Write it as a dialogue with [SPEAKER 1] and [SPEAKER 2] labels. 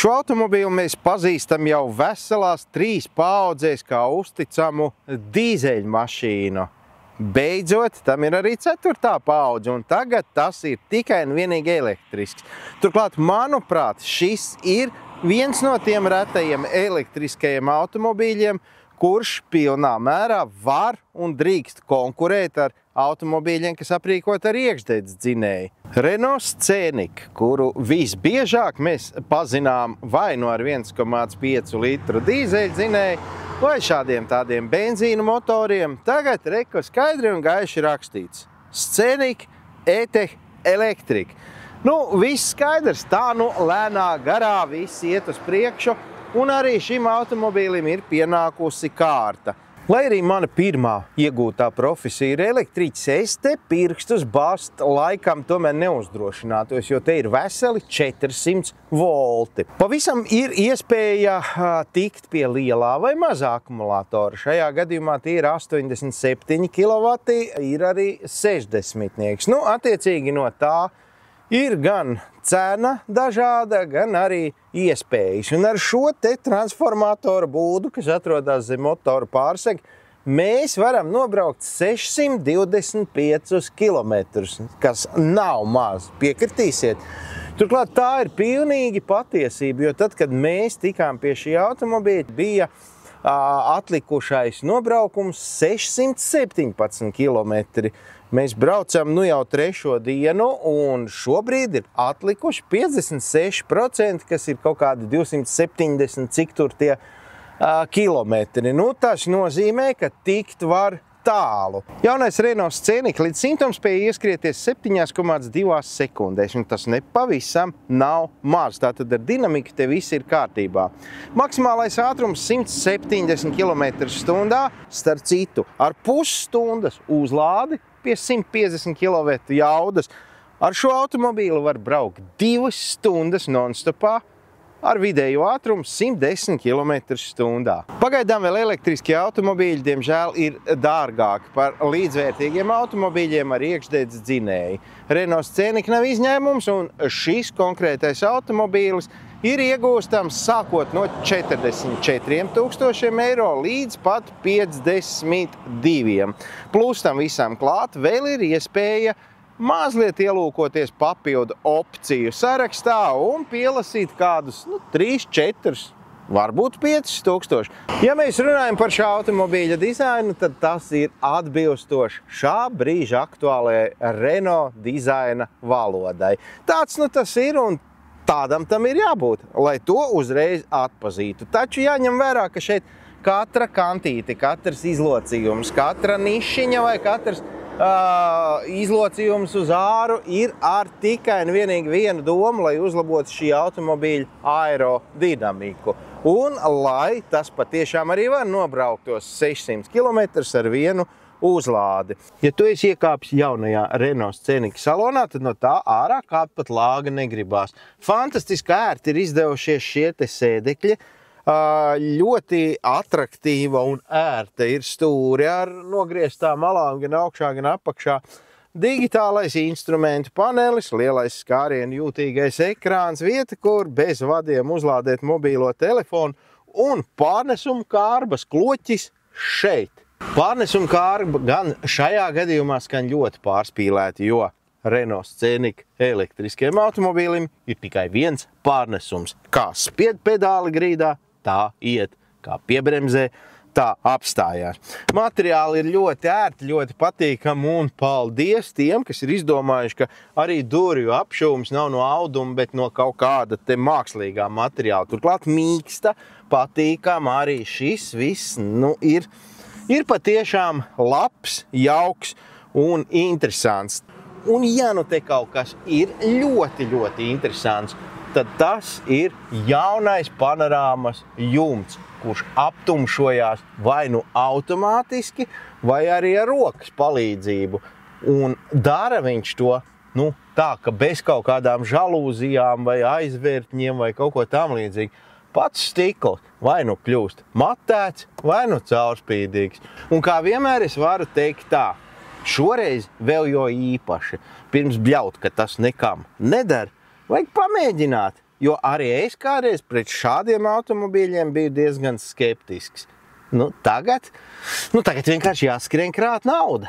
[SPEAKER 1] Šo automobīlu mēs pazīstam jau veselās 3 paaudzēs kā uzticamu dīzeļmašīnu. Beidzot, tam ir arī 4. paudze, un tagad tas ir tikai un vienīgi elektrisks. Turklāt, manuprāt, šis ir viens no tiem retajiem elektriskajiem automobīļiem, kurš pilnā mērā var un drīkst konkurēt ar automobīļiem, kas aprīkot ar iekšdedzes dzinēju. Renault Scenic, kuru visbiežāk mēs pazinām vai nu ar 1,5 litru dīzeļdzinēju, vai šādiem tādiem benzīnu motoriem, tagad reko skaidri un gaiši rakstīts Scenic E-Tech Electric. Viss skaidrs, tā lēnā garā viss iet uz priekšu, un arī šim automobīlim ir pienākusi kārta. Lai arī mana pirmā iegūtā profesija ir elektriķis, es te pirkstus bāzt laikam tomēr neuzdrošinātos, jo te ir veseli 400 volti. Pavisam ir iespēja tikt pie lielā vai mazā akumulātora. Šajā gadījumā tie ir 87 kW, ir arī 60. Attiecīgi no tā ir gan cena dažāda, gan arī iespējas. Un ar šo te transformatoru būdu, kas atrodas zem motoru pārsega, mēs varam nobraukt 625 km, kas nav maz, piekritīsiet. Turklāt tā ir pilnīgi patiesība, jo tad, kad mēs tikām pie šī automobīļa, bija atlikušais nobraukums 617 km. Mēs braucam jau 3. dienu, un šobrīd ir atlikuši 56%, kas ir kaut kādi 270 cik tur tie kilometri. Tas nozīmē, ka tikt var tālu. Jaunais Renault Scenic līdz 100 spēja ieskrieties 7,2 sekundēs, un tas nepavisam nav maz. Tātad ar dinamiku te viss ir kārtībā. Maksimālais ātrums 170 km/h, starp citu, ar pusstundas uzlādi pie 150 kW jaudas. Ar šo automobīlu var braukt 2 stundas non-stopā, ar vidēju ātrumu 110 km/h. Pagaidām vēl elektriskie automobīļi, diemžēl, ir dārgāki par līdzvērtīgiem automobīļiem ar iekšdedzes dzinēju. Renault Scenic nav izņēmums, un šis konkrētais automobīlis ir iegūstams sākot no 44 000 eiro līdz pat 52. Plus tam visam klāt vēl ir iespēja mazliet ielūkoties papildu opciju sarakstā un pielasīt kādus 3, 4, varbūt 5000. Ja mēs runājam par šā automobīļa dizainu, tad tas ir atbilstoši šā brīža aktuālajai Renault dizaina valodai. Tāds tas ir, un tādam tam ir jābūt, lai to uzreiz atpazītu. Taču jāņem vērā, ka šeit katra kantīte, katrs izlocījums, katra nišiņa vai katrs izlocījums uz āru ir ar tikai un vienīgi vienu domu, lai uzlabotu šī automobīļa aerodinamiku. Un lai tas patiešām arī var nobraukt tos 600 km ar vienu uzlādi. Ja tu esi iekāpis jaunajā Renault Scenic salonā, tad no tā ārā kāpt pat lāga negribās. Fantastiski ērti ir izdevušies šie te sēdekļi. Ļoti atraktīva un ērta ir stūri ar nogrieztām malām gan augšā, gan apakšā. Digitālais instrumentu panelis, lielais skārienu jūtīgais ekrāns, vieta, kur bez vadiem uzlādēt mobīlo telefonu, un pārnesumu kārbas kloķis šeit. Pārnesumu kārba gan šajā gadījumā skan ļoti pārspīlēti, jo Renault Scenic elektriskiem automobīlim ir tikai viens pārnesums. Kā spied pedāli grīdā, tā iet, kā piebremzē, tā apstājās. Materiāli ir ļoti ērti, ļoti patīkami, un paldies tiem, kas ir izdomājuši, ka arī durvju apšūms nav no auduma, bet no kaut kāda te mākslīgā materiāla. Turklāt mīksta, patīkama arī šis viss, ir patiešām labs, jauks un interesants. Un ja te kaut kas ir ļoti, ļoti interesants, tad tas ir jaunais panorāmas jumts, kurš aptumšojās vai nu automātiski, vai arī ar rokas palīdzību. Un dara viņš to tā, ka bez kaut kādām žalūzijām vai aizvērtņiem vai kaut ko tam līdzīgi. Pats stikls vai nu kļūst matēts, vai nu caurspīdīgs. Un kā vienmēr es varu teikt tā, šoreiz vēl jo īpaši, pirms bļaut, ka tas nekam nedara, vajag pamēģināt. Jo arī es kādreiz pret šādiem automobīļiem biju diezgan skeptisks. Tagad vienkārši jāskrien krāt naudu.